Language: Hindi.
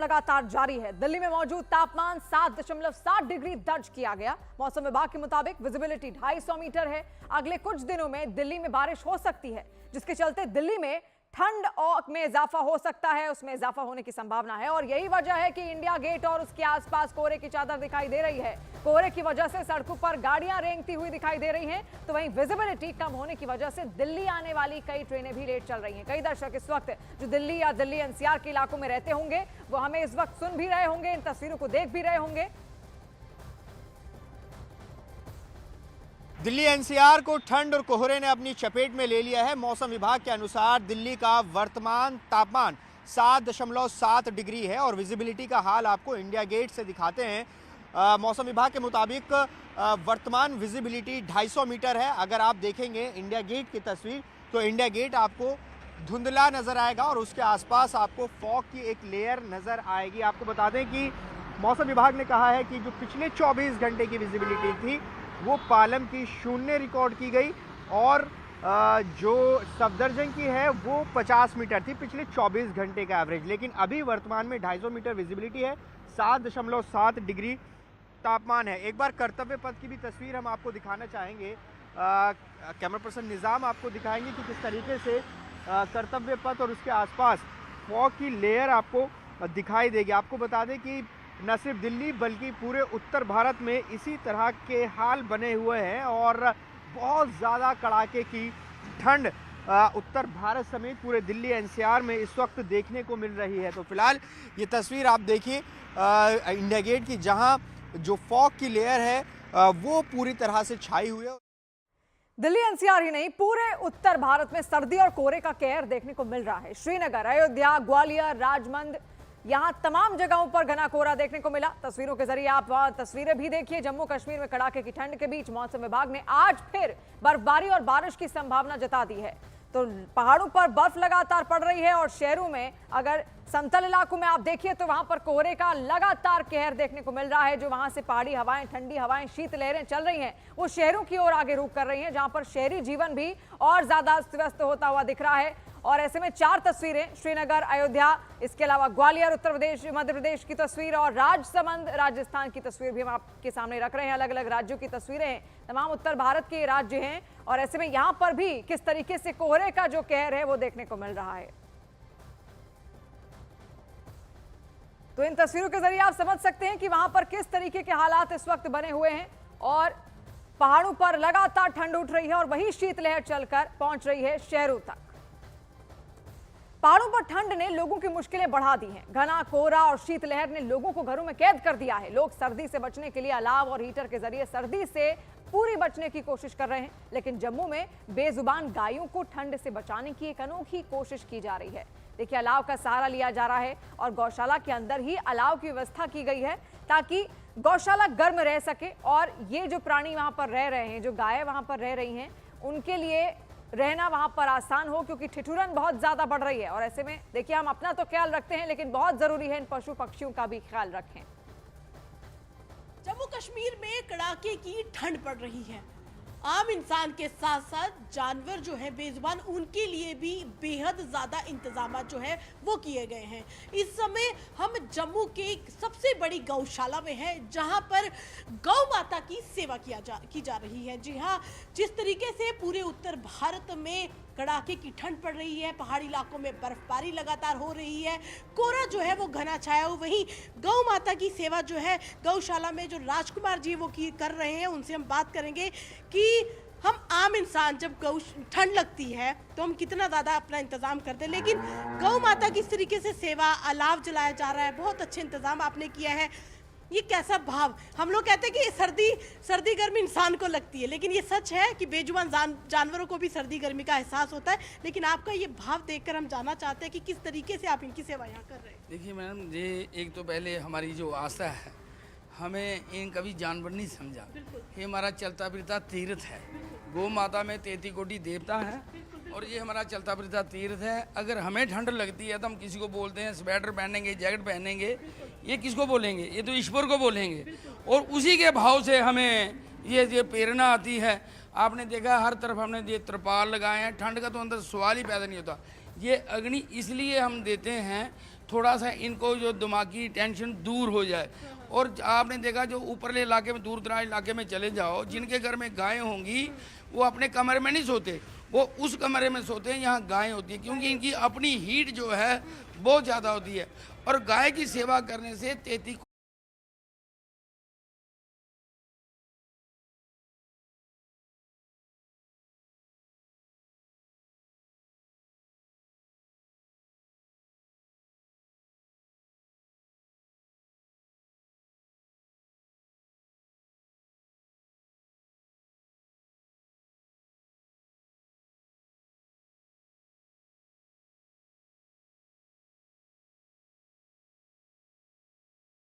लगातार जारी है। दिल्ली में मौजूद तापमान 7.7 डिग्री दर्ज किया गया। मौसम विभाग के मुताबिक विजिबिलिटी 250 मीटर है। अगले कुछ दिनों में दिल्ली में बारिश हो सकती है, जिसके चलते दिल्ली में ठंड में इजाफा हो सकता है, उसमें इजाफा होने की संभावना है। और यही वजह है कि इंडिया गेट और उसके आसपास कोहरे की चादर दिखाई दे रही है। कोहरे की वजह से सड़कों पर गाड़ियां रेंगती हुई दिखाई दे रही हैं, तो वहीं विजिबिलिटी कम होने की वजह से दिल्ली आने वाली कई ट्रेनें भी लेट चल रही हैं। कई दर्शक इस वक्त जो दिल्ली या दिल्ली एनसीआर के इलाकों में रहते होंगे, वो हमें इस वक्त सुन भी रहे होंगे, इन तस्वीरों को देख भी रहे होंगे। दिल्ली एनसीआर को ठंड और कोहरे ने अपनी चपेट में ले लिया है। मौसम विभाग के अनुसार दिल्ली का वर्तमान तापमान 7.7 डिग्री है और विजिबिलिटी का हाल आपको इंडिया गेट से दिखाते हैं। मौसम विभाग के मुताबिक वर्तमान विजिबिलिटी 250 मीटर है। अगर आप देखेंगे इंडिया गेट की तस्वीर, तो इंडिया गेट आपको धुंधला नजर आएगा और उसके आसपास आपको फॉग की एक लेयर नजर आएगी। आपको बता दें कि मौसम विभाग ने कहा है कि जो पिछले 24 घंटे की विजिबिलिटी थी वो पालम की 0 रिकॉर्ड की गई और जो सफदरजंग की है वो 50 मीटर थी पिछले 24 घंटे का एवरेज। लेकिन अभी वर्तमान में 250 मीटर विजिबिलिटी है, 7.7 डिग्री तापमान है। एक बार कर्तव्य पथ की भी तस्वीर हम आपको दिखाना चाहेंगे। कैमरा पर्सन निज़ाम आपको दिखाएंगे कि किस तरीके से कर्तव्य पथ और उसके आसपास फॉग की लेयर आपको दिखाई देगी। आपको बता दें कि न सिर्फ दिल्ली बल्कि पूरे उत्तर भारत में इसी तरह के हाल बने हुए हैं और बहुत ज़्यादा कड़ाके की ठंड उत्तर भारत समेत पूरे दिल्ली एनसीआर में इस वक्त देखने को मिल रही है। तो फिलहाल ये तस्वीर आप देखिए इंडिया गेट की, जहां जो फॉग की लेयर है वो पूरी तरह से छाई हुई है। दिल्ली एनसीआर ही नहीं, पूरे उत्तर भारत में सर्दी और कोहरे का कहर देखने को मिल रहा है। श्रीनगर, अयोध्या, ग्वालियर, राजमंद, यहां तमाम जगहों पर घना कोहरा देखने को मिला। तस्वीरों के जरिए आप तस्वीरें भी देखिए। जम्मू कश्मीर में कड़ाके की ठंड के बीच मौसम विभाग ने आज फिर बर्फबारी और बारिश की संभावना जता दी है। तो पहाड़ों पर बर्फ लगातार पड़ रही है और शहरों में, अगर समतल इलाकों में आप देखिए तो वहां पर कोहरे का लगातार कहर देखने को मिल रहा है। जो वहां से पहाड़ी हवाएं, ठंडी हवाएं, शीतलहरें चल रही हैं, वो शहरों की ओर आगे रुख कर रही हैं, जहां पर शहरी जीवन भी और ज्यादा अस्त व्यस्त होता हुआ दिख रहा है। और ऐसे में 4 तस्वीरें, श्रीनगर, अयोध्या, इसके अलावा ग्वालियर उत्तर प्रदेश, मध्य प्रदेश की तस्वीर और राजसमंद राजस्थान की तस्वीर भी हम आपके सामने रख रहे हैं। अलग अलग राज्यों की तस्वीरें हैं, तमाम उत्तर भारत के राज्य हैं और ऐसे में यहां पर भी किस तरीके से कोहरे का जो कहर है वो देखने को मिल रहा है। तो इन तस्वीरों के जरिए आप समझ सकते हैं कि वहां पर किस तरीके के हालात इस वक्त बने हुए हैं और पहाड़ों पर लगातार ठंड उठ रही है और वही शीतलहर चलकर पहुंच रही है शहरों तक। पहाड़ों पर ठंड ने लोगों की मुश्किलें बढ़ा दी हैं। घना कोहरा और शीतलहर ने लोगों को घरों में कैद कर दिया है। लोग सर्दी से बचने के लिए अलाव और हीटर के जरिए सर्दी से पूरी बचने की कोशिश कर रहे हैं। लेकिन जम्मू में बेजुबान गायों को ठंड से बचाने की एक अनोखी कोशिश की जा रही है। देखिए, अलाव का सहारा लिया जा रहा है और गौशाला के अंदर ही अलाव की व्यवस्था की गई है ताकि गौशाला गर्म रह सके और ये जो प्राणी वहां पर रह रहे हैं, जो गायें वहां पर रह रही हैं, उनके लिए रहना वहां पर आसान हो, क्योंकि ठिठुरन बहुत ज्यादा बढ़ रही है। और ऐसे में देखिए, हम अपना तो ख्याल रखते हैं लेकिन बहुत जरूरी है इन पशु पक्षियों का भी ख्याल रखें। जम्मू कश्मीर में कड़ाके की ठंड पड़ रही है। आम इंसान के साथ साथ जानवर जो है बेजुबान, उनके लिए भी बेहद ज़्यादा इंतजाम जो है वो किए गए हैं। इस समय हम जम्मू के सबसे बड़ी गौशाला में हैं, जहां पर गौ माता की सेवा की जा रही है। जी हाँ, जिस तरीके से पूरे उत्तर भारत में कड़ाके की ठंड पड़ रही है, पहाड़ी इलाकों में बर्फबारी लगातार हो रही है, कोहरा जो है वो घना छाया हो, वहीं गौ माता की सेवा जो है गौशाला में जो राजकुमार जी वो कर रहे हैं, उनसे हम बात करेंगे कि हम आम इंसान जब गौ ठंड लगती है तो हम कितना ज़्यादा अपना इंतज़ाम करते हैं, लेकिन गौ माता की इस तरीके से सेवा, अलाव जलाया जा रहा है, बहुत अच्छे इंतज़ाम आपने किया है। ये कैसा भाव, हम लोग कहते हैं कि सर्दी गर्मी इंसान को लगती है, लेकिन ये सच है कि बेजुबान जानवरों को भी सर्दी गर्मी का एहसास होता है। लेकिन आपका ये भाव देखकर हम जानना चाहते हैं कि किस तरीके से आप इनकी सेवा यहाँ कर रहे हैं। देखिए मैडम, ये एक तो पहले हमारी जो आस्था है, हमें इन कभी जानवर नहीं समझा। ये हमारा चलता फिरता तीर्थ है। गौ माता में 33 कोटि देवता है और ये हमारा चलता फिरता तीर्थ है। अगर हमें ठंड लगती है तो हम किसी को बोलते हैं स्वेटर पहनेंगे, जैकेट पहनेंगे, ये किसको बोलेंगे? ये तो ईश्वर को बोलेंगे। और उसी के भाव से हमें ये प्रेरणा आती है। आपने देखा हर तरफ हमने ये त्रिपाल लगाए हैं, ठंड का तो अंदर सवाल ही पैदा नहीं होता। ये अग्नि इसलिए हम देते हैं थोड़ा सा इनको जो दिमागी टेंशन दूर हो जाए। और आपने देखा जो ऊपरले इलाके में, दूर दराज इलाके में चले जाओ, जिनके घर में गायें होंगी वो अपने कमरे में नहीं सोते, वो उस कमरे में सोते हैं यहाँ गायें होती है, क्योंकि इनकी अपनी हीट जो है बहुत ज़्यादा होती है। और गाय की सेवा करने से 33